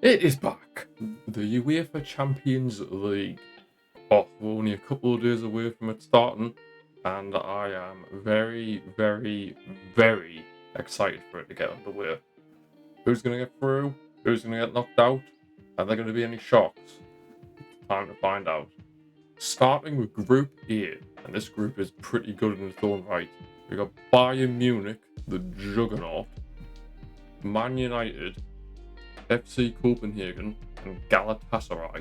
It is back. The UEFA Champions League. Oh, we're only a couple of days away from it starting, and I am very, very, very excited for it to get underway. Who's going to get through? Who's going to get knocked out? Are there going to be any shocks? Time to find out. Starting with Group A, and this group is pretty good in its own right. We got Bayern Munich, the juggernaut, Man United, FC Copenhagen, and Galatasaray.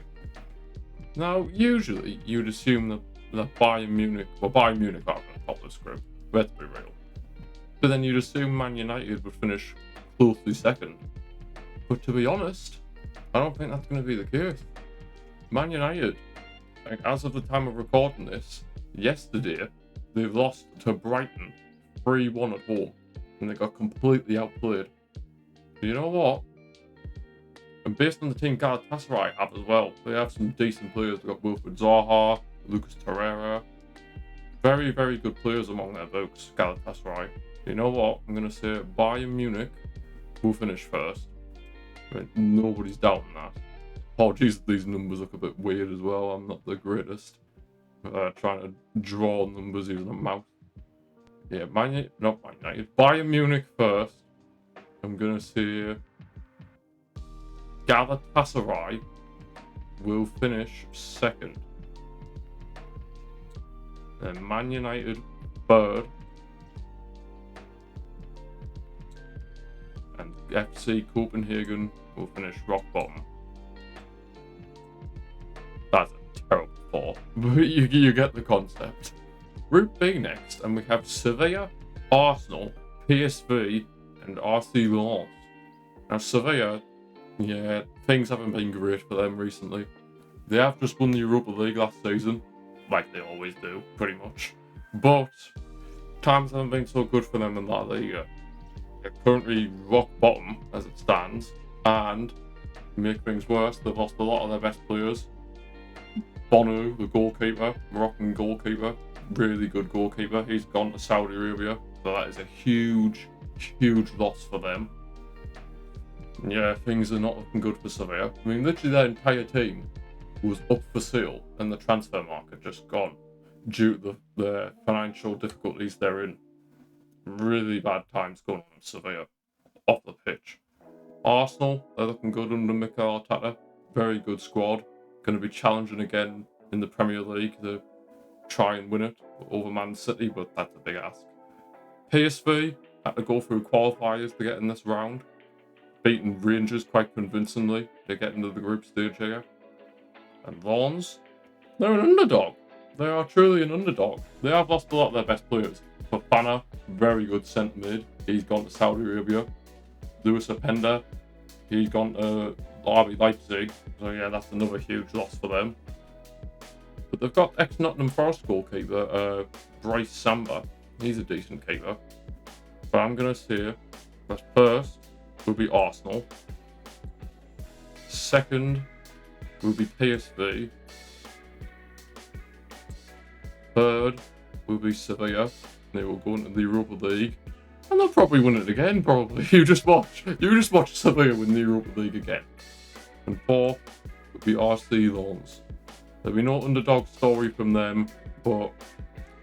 Now, usually you'd assume that Bayern Munich are going to top this group. Let's be real. But then you'd assume Man United would finish closely second. But to be honest, I don't think that's going to be the case. Man United, as of the time of recording this, yesterday, they've lost to Brighton 3-1 at home. And they got completely outplayed. But you know what? And based on the team Galatasaray have as well, they have some decent players. They've got Wilfried Zaha, Lucas Torreira. Very, very good players among their folks, Galatasaray. You know what? I'm going to say Bayern Munich will finish first. I mean, nobody's doubting that. Apologies if these numbers look a bit weird as well. I'm not the greatest. Trying to draw numbers using a mouse. Yeah, not Man United. Bayern Munich first. I'm going to say Galatasaray will finish second. Then Man United third. And FC Copenhagen will finish rock bottom. That's a terrible thought, but you get the concept. Group B next, and we have Sevilla, Arsenal, PSV, and RC Lens. Now Sevilla, yeah, things haven't been great for them recently. They have just won the Europa League last season, like they always do, pretty much. But times haven't been so good for them in La Liga. They're currently rock bottom as it stands, and to make things worse, they've lost a lot of their best players. Bono, the goalkeeper, Moroccan goalkeeper, really good goalkeeper, he's gone to Saudi Arabia, so that is a huge, huge loss for them. Yeah, things are not looking good for Sevilla. I mean, literally their entire team was up for sale and the transfer market just gone due to the financial difficulties they're in. Really bad times going on Sevilla off the pitch. Arsenal, they're looking good under Mikel Arteta. Very good squad. Going to be challenging again in the Premier League to try and win it over Man City, but that's a big ask. PSV had to go through qualifiers to get in this round. Beaten Rangers quite convincingly to get into the group stage here. And Lens, they're an underdog. They are truly an underdog. They have lost a lot of their best players. Fofana, very good centre mid. He's gone to Saudi Arabia. Lewis Openda, he's gone to RB Leipzig. So yeah, that's another huge loss for them. But they've got ex-Nottingham Forest goalkeeper, Bryce Samba. He's a decent keeper. But I'm going to say that first will be Arsenal. Second will be PSV. Third will be Sevilla. They will go into the Europa League. And they'll probably win it again, probably. You just watch Sevilla win the Europa League again. And fourth will be RC Lens. There'll be no underdog story from them, but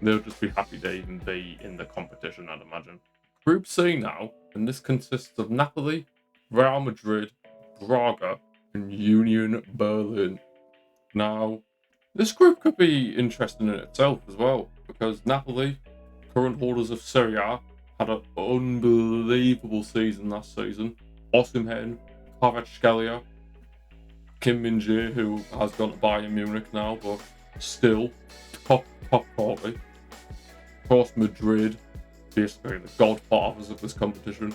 they'll just be happy to even be in the competition, I'd imagine. Group C now, and this consists of Napoli, Real Madrid, Braga, and Union Berlin. Now, this group could be interesting in itself as well, because Napoli, current holders of Serie A, had an unbelievable season last season. Osimhen, Kvaratskhelia, Kim Min-jae, who has gone to Bayern Munich now, but still top quality. Of course, Madrid, basically the godfathers of this competition.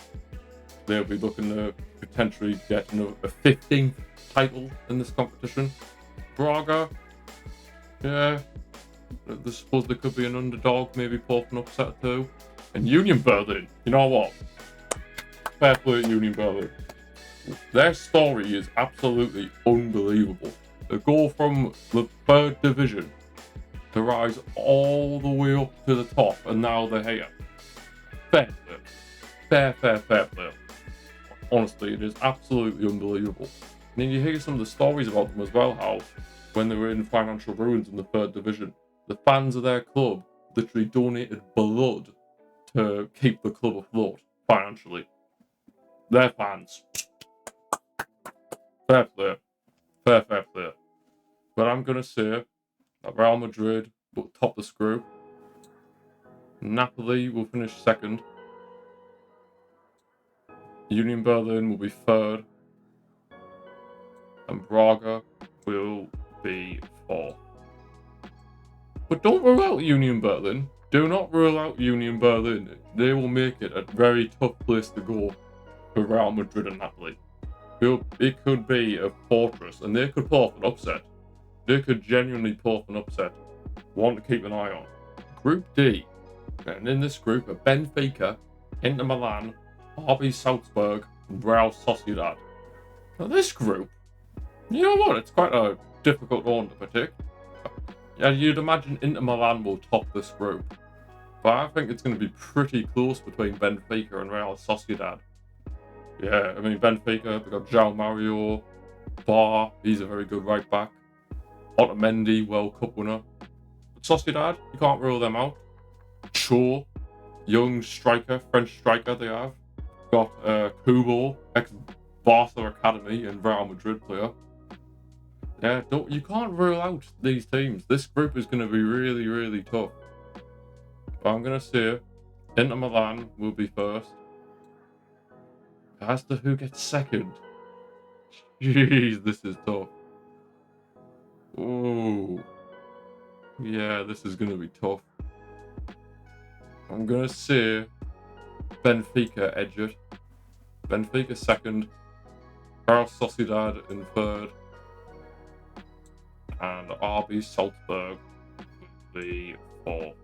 They'll be looking to potentially get a 15th title in this competition. Braga, yeah, I suppose there could be an underdog, maybe pull off an upset or two. And Union Berlin, you know what? Fair play to Union Berlin. Their story is absolutely unbelievable. They go from the third division to rise all the way up to the top, and now they're here. Fair play. Fair play. Honestly, it is absolutely unbelievable. I mean, you hear some of the stories about them as well, how when they were in financial ruins in the third division, the fans of their club literally donated blood to keep the club afloat financially. Their fans. Fair play. Fair play. But I'm going to say that Real Madrid will top this group. Napoli will finish second. Union Berlin will be third. And Braga will be fourth. But don't rule out Union Berlin. Do not rule out Union Berlin. They will make it a very tough place to go for Real Madrid and Napoli. It could be a fortress, and they could pull off an upset. They could genuinely pull off an upset. One to keep an eye on. Group D. And in this group are Benfica, Inter Milan, RB Salzburg, and Real Sociedad. Now this group, you know what? It's quite a difficult one to predict. Yeah, you'd imagine Inter Milan will top this group. But I think it's going to be pretty close between Benfica and Real Sociedad. Yeah, I mean, Benfica, they've got João Mario, Bar, he's a very good right back. Otamendi, World Cup winner. But Sociedad, you can't rule them out. Cho, young striker, French striker they have. Got Kubo, ex-Barca Academy and Real Madrid player. Yeah, you can't rule out these teams. This group is going to be really, really tough. But I'm going to say Inter Milan will be first. As to who gets second. Jeez, this is tough. Oh. Yeah, this is going to be tough. I'm going to say Benfica edge it. Benfica second. Real Sociedad in third. And RB Salzburg will be fourth.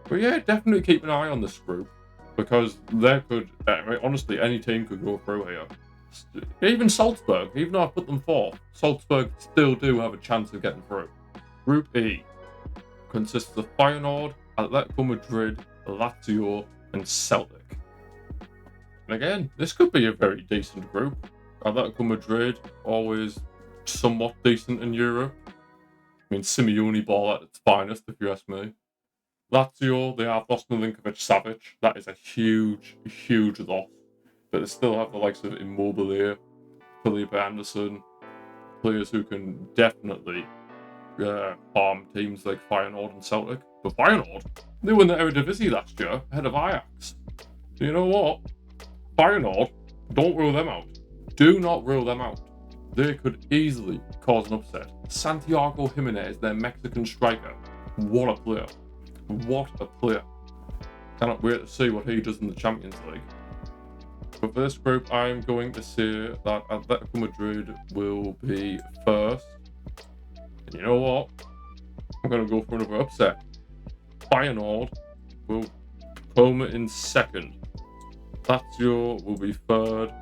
But yeah, definitely keep an eye on this group, because honestly, any team could go through here. Even Salzburg, even though I put them fourth, Salzburg still do have a chance of getting through. Group E consists of Feyenoord, Atletico Madrid, Lazio, and Celtic. And again, this could be a very decent group. Atletico Madrid, always somewhat decent in Europe. I mean, Simeone ball at its finest, if you ask me. Lazio, they have lost Milinkovic-Savic. That is a huge, huge loss. But they still have the likes of Immobile, Felipe Anderson, players who can definitely harm teams like Feyenoord and Celtic. But Feyenoord, they won the Eredivisie last year ahead of Ajax. So you know what? Feyenoord, don't rule them out. Do not rule them out. They could easily cause an upset. Santiago Jimenez, their Mexican striker. What a player. What a player. Cannot wait to see what he does in the Champions League. But for this group, I'm going to say that Atletico Madrid will be first. And you know what? I'm going to go for another upset. Feyenoord will come in second. Lazio will be third.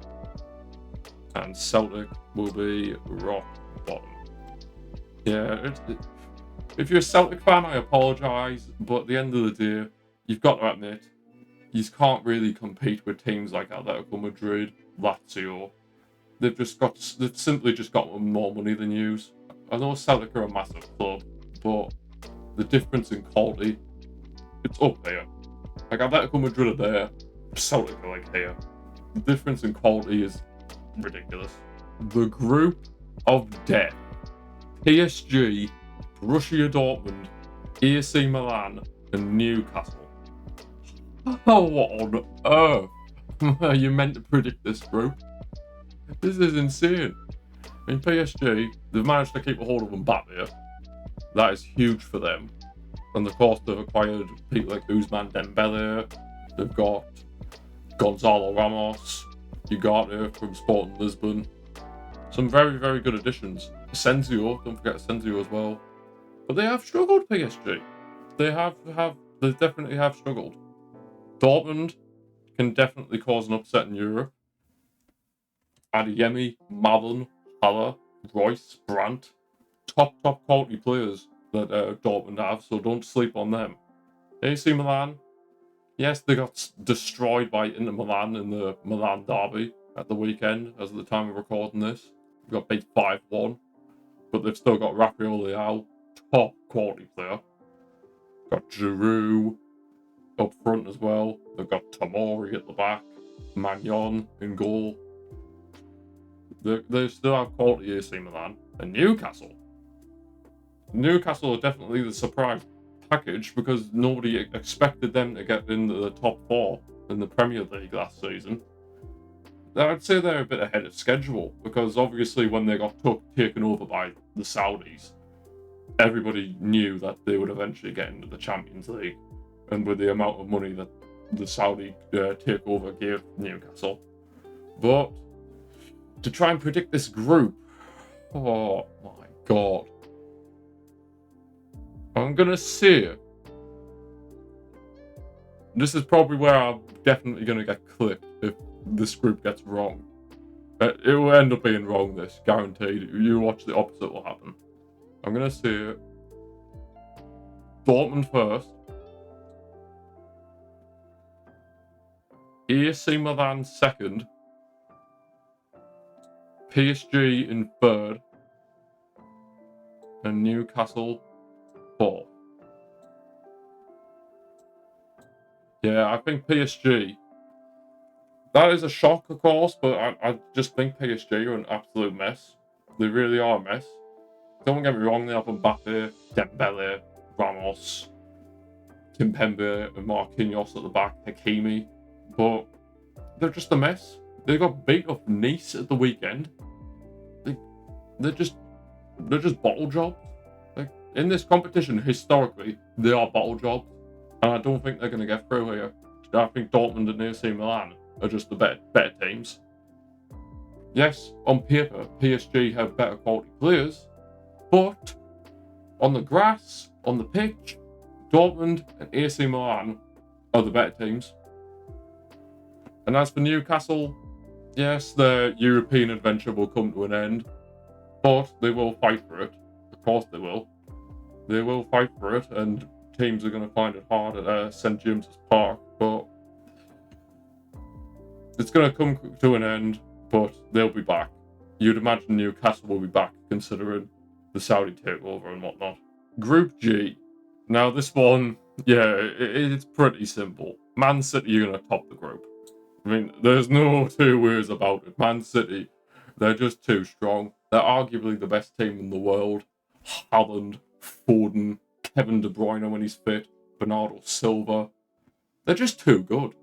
And Celtic will be rock bottom. Yeah, if you're a Celtic fan, I apologise, but at the end of the day, you've got to admit, you can't really compete with teams like Atletico Madrid, Lazio. They've simply just got more money than you. I know Celtic are a massive club, but the difference in quality, it's up there. Like Atletico Madrid are there, Celtic are like here. The difference in quality is ridiculous. The group of death. PSG, Borussia Dortmund, AC Milan, and Newcastle. Oh, what on earth are you meant to predict this group? This is insane. I mean, PSG, they've managed to keep a hold of Mbappe. That is huge for them. And of course, they've acquired people like Ousmane Dembele. They've got Gonzalo Ramos, Ugarte from Sporting Lisbon. Some very, very good additions. Asensio, don't forget Asensio as well. But they have struggled, PSG. They definitely have struggled. Dortmund can definitely cause an upset in Europe. Adeyemi, Malen, Haller, Royce, Brandt. Top quality players that Dortmund have, so don't sleep on them. AC Milan, Yes, they got destroyed by Inter Milan in the Milan derby at the weekend, as at the time of recording this. They got beat 5-1, but they've still got Rafael Leao, top quality player. Got Giroud up front as well. They've got Tomori at the back, Magnon in goal. They still have quality AC Milan. And Newcastle are definitely the surprise package because nobody expected them to get into the top 4 in the Premier League last season. I'd say they're a bit ahead of schedule because obviously when they got taken over by the Saudis, everybody knew that they would eventually get into the Champions League. And with the amount of money that the Saudi takeover gave Newcastle. But to try and predict this group, oh my god. I'm going to say, this is probably where I'm definitely going to get clipped if this group gets wrong. It will end up being wrong, this, guaranteed. You watch, the opposite will happen. I'm going to say Dortmund first, AC Milan second, PSG in third, and Newcastle fourth. Yeah, I think PSG. That is a shock, of course, but I just think PSG are an absolute mess. They really are a mess. Don't get me wrong, they have Mbappe, Dembele, Ramos, Kimpembe, and Marquinhos at the back, Hakimi, but they're just a mess. They got beat up Nice at the weekend. They're just bottle jobs. Like, in this competition, historically, they are bottle jobs, and I don't think they're going to get through here. I think Dortmund and AC Milan are just the better teams. Yes, on paper, PSG have better quality players, but on the grass, on the pitch, Dortmund and AC Milan are the better teams. And as for Newcastle, yes, their European adventure will come to an end, but they will fight for it. Of course they will. They will fight for it, and teams are going to find it hard at St James's Park, but it's going to come to an end, but they'll be back. You'd imagine Newcastle will be back, considering the Saudi takeover and whatnot. Group G. Now this one, yeah, it's pretty simple. Man City are going to top the group. I mean, there's no two ways about it. Man City, they're just too strong. They're arguably the best team in the world. Haaland, Foden, Kevin De Bruyne when he's fit, Bernardo Silva. They're just too good.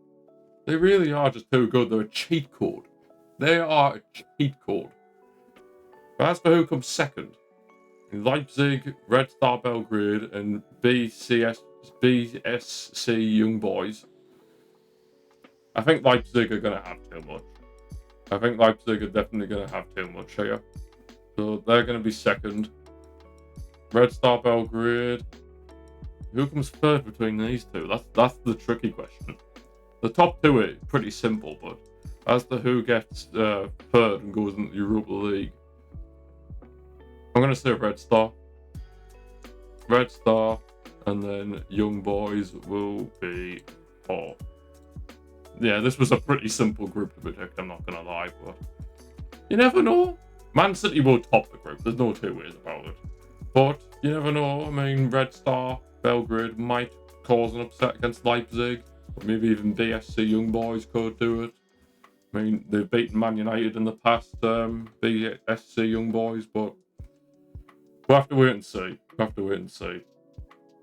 They really are just too good. They're a cheat code. They are a cheat code. But as for who comes second, Leipzig, Red Star Belgrade, and BSC Young Boys. I think Leipzig are going to have too much. I think Leipzig are definitely going to have too much here. So they're going to be second. Red Star Belgrade. Who comes third between these two? That's the tricky question. The top two are pretty simple, but as to who gets third and goes into the Europa League, I'm going to say Red Star. Red Star, and then Young Boys will be fourth. Yeah, this was a pretty simple group to predict, I'm not going to lie, but you never know. Man City will top the group, there's no two ways about it. But you never know, I mean, Red Star, Belgrade might cause an upset against Leipzig, or maybe even BSC Young Boys could do it. I mean, they've beaten Man United in the past, BSC Young Boys, but we'll have to wait and see.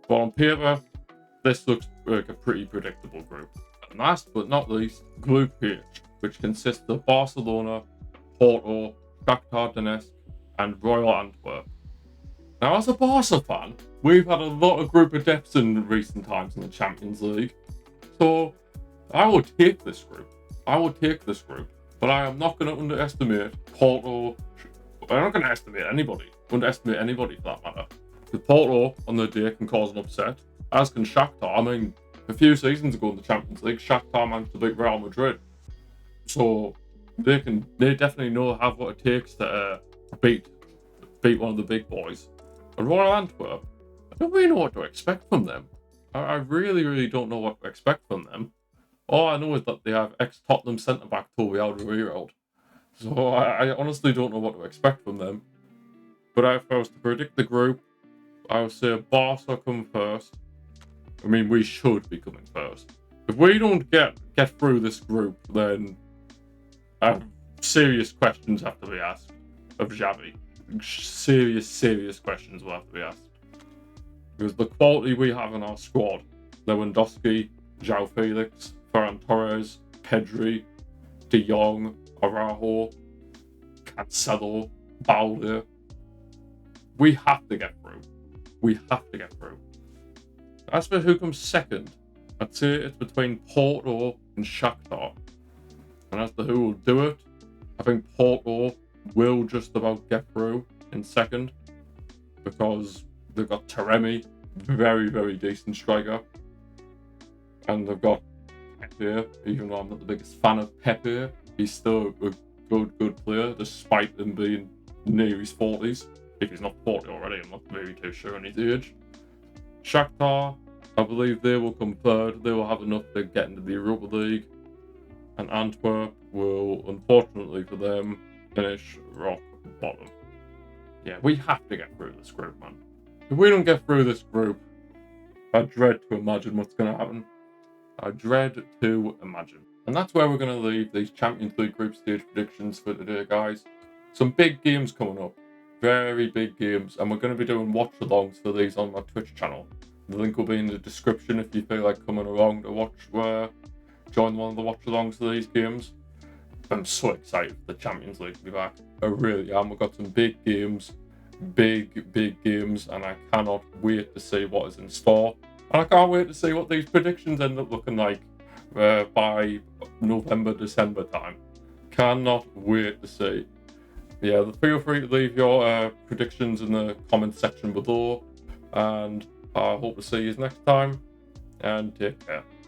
But on paper, this looks like a pretty predictable group. And last but not least, Group H, which consists of Barcelona, Porto, Shakhtar Donetsk, and Royal Antwerp. Now, as a Barca fan, we've had a lot of group of deaths in recent times in the Champions League. So, I will take this group. But I am not going to underestimate Porto. I'm not going to underestimate anybody for that matter. Because Porto, on their day, can cause an upset. As can Shakhtar. I mean, a few seasons ago in the Champions League, Shakhtar managed to beat Real Madrid. So, they definitely have what it takes to beat one of the big boys. And Royal Antwerp, I don't really know what to expect from them. I really, really don't know what to expect from them. All I know is that they have ex-Tottenham centre-back Toby Alderweireld. So I honestly don't know what to expect from them. But if I was to predict the group, I would say Barca come first. I mean, we should be coming first. If we don't get through this group, then serious questions have to be asked of Xavi. Serious questions will have to be asked. Because the quality we have in our squad, Lewandowski, João Felix, Ferran Torres, Pedri, De Jong, Araujo, Cancelo, Balde, we have to get through. We have to get through. As for who comes second, I'd say it's between Porto and Shakhtar. And as to who will do it, I think Porto will just about get through in second because they've got Taremi, very, very decent striker. And they've got Pepe, even though I'm not the biggest fan of Pepe, he's still a good player despite him being near his 40s. If he's not 40 already, I'm not really too sure on his age. Shakhtar, I believe they will come third. They will have enough to get into the Europa League. And Antwerp will, unfortunately for them, finish rock bottom. Yeah, we have to get through this group, man. If we don't get through this group, I dread to imagine what's going to happen. I dread to imagine. And that's where we're going to leave these Champions League group stage predictions for today, guys. Some big games coming up. Very big games. And we're going to be doing watch-alongs for these on my Twitch channel. The link will be in the description if you feel like coming along to join one of the watch-alongs for these games. I'm so excited for the Champions League to be back. I really am. We've got some big games. Big games. And I cannot wait to see what is in store. And I can't wait to see what these predictions end up looking like by November, December time. Cannot wait to see. Yeah, feel free to leave your predictions in the comment section below. And I hope to see you next time. And take care.